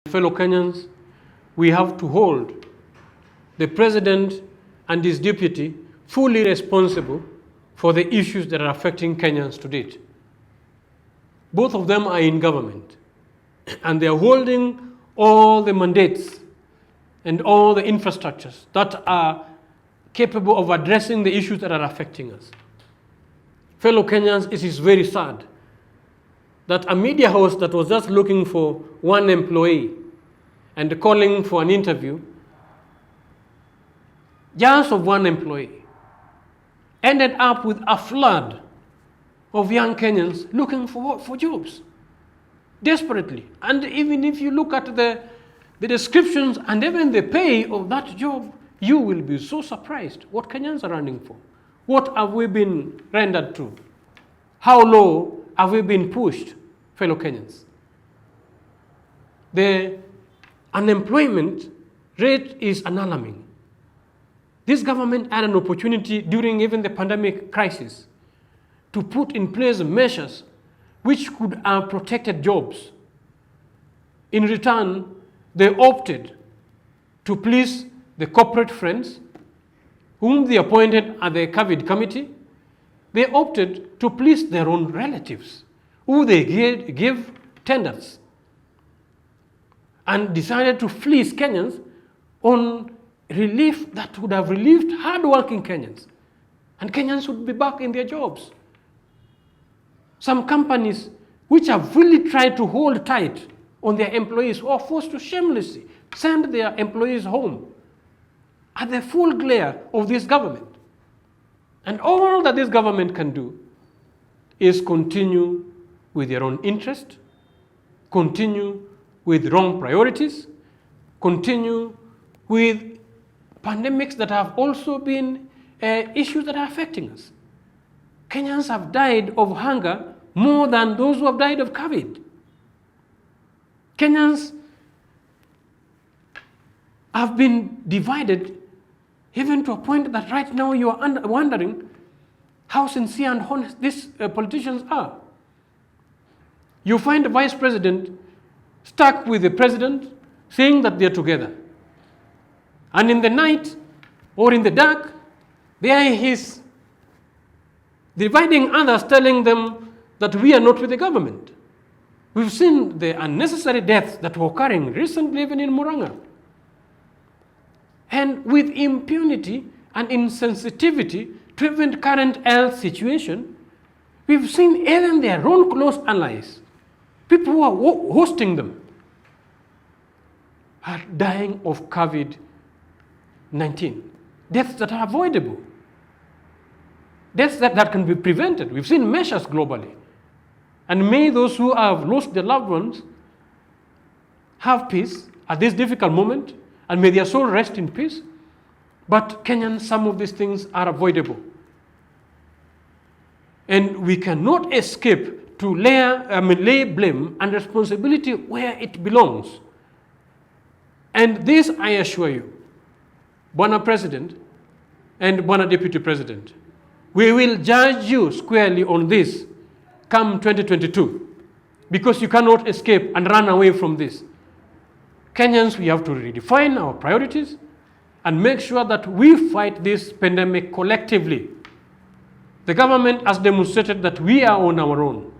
Fellow Kenyans, we have to hold the president and his deputy fully responsible for the issues that are affecting Kenyans to date. Both of them are in government, and they are holding all the mandates and all the infrastructures that are capable of addressing the issues that are affecting us. Fellow Kenyans, it is very sad that a media house that was just looking for one employee and calling for an interview, just of one employee, ended up with a flood of young Kenyans looking for jobs, desperately. And even if you look at the descriptions and even the pay of that job, you will be so surprised what Kenyans are running for. What have we been rendered to? How low have we been pushed, fellow Kenyans? The unemployment rate is alarming. This government had an opportunity during even the pandemic crisis to put in place measures which could have protected jobs. In return, they opted to please the corporate friends whom they appointed at the COVID committee. They opted to please their own relatives, who they gave tenders, and decided to fleece Kenyans on relief that would have relieved hard-working Kenyans, and Kenyans would be back in their jobs. Some companies which have really tried to hold tight on their employees were forced to shamelessly send their employees home at the full glare of this government. And all that this government can do is continue with their own interest, continue with wrong priorities, continue with pandemics that have also been issues that are affecting us. Kenyans have died of hunger more than those who have died of COVID. Kenyans have been divided even to a point that right now you are wondering how sincere and honest these politicians are. You find the vice president stuck with the president saying that they're together. And in the night or in the dark, there he is dividing others, telling them that we are not with the government. We've seen the unnecessary deaths that were occurring recently even in Murang'a. And with impunity and insensitivity to even current health situation, we've seen even their own close allies, people who are hosting them, are dying of COVID-19. Deaths that are avoidable. Deaths that can be prevented. We've seen measures globally. And may those who have lost their loved ones have peace at this difficult moment, and may their soul rest in peace. But Kenyans, some of these things are avoidable. And we cannot escape to lay blame and responsibility where it belongs. And this I assure you, Bwana President and Bwana Deputy President, we will judge you squarely on this come 2022, because you cannot escape and run away from this. Kenyans, we have to redefine our priorities and make sure that we fight this pandemic collectively. The government has demonstrated that we are on our own.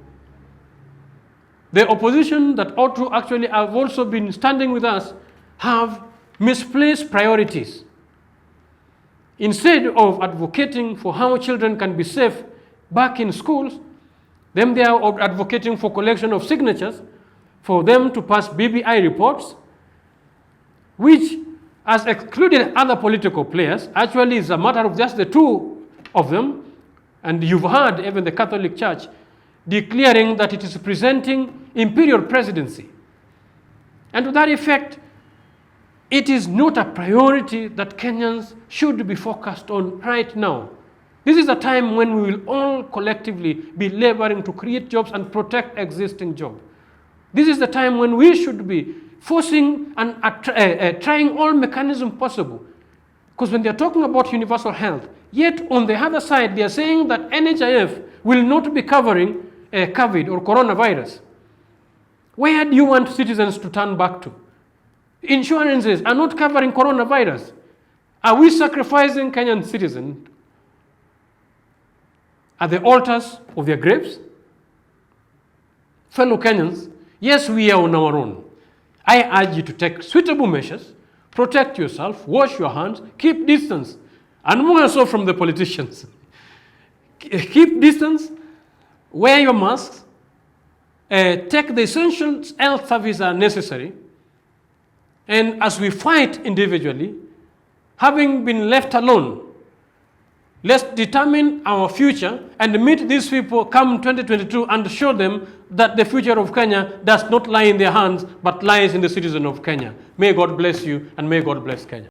The opposition that ought to actually have also been standing with us have misplaced priorities. Instead of advocating for how children can be safe back in schools, then they are advocating for collection of signatures for them to pass BBI reports, which has excluded other political players. Actually, it's a matter of just the two of them. And you've heard even the Catholic Church declaring that it is presenting imperial presidency. And to that effect, it is not a priority that Kenyans should be focused on right now. This is a time when we will all collectively be laboring to create jobs and protect existing jobs. This is the time when we should be forcing and trying all mechanisms possible. Because when they're talking about universal health, yet on the other side, they're saying that NHIF will not be covering COVID or coronavirus. Where do you want citizens to turn back to? Insurances are not covering coronavirus. Are we sacrificing Kenyan citizens at the altars of their graves? Fellow Kenyans, yes, we are on our own. I urge you to take suitable measures, protect yourself, wash your hands, keep distance, and more so from the politicians. Keep distance, wear your masks, take the essential health services are necessary, and as we fight individually, having been left alone, let's determine our future and meet these people come 2022 and show them that the future of Kenya does not lie in their hands, but lies in the citizens of Kenya. May God bless you and may God bless Kenya.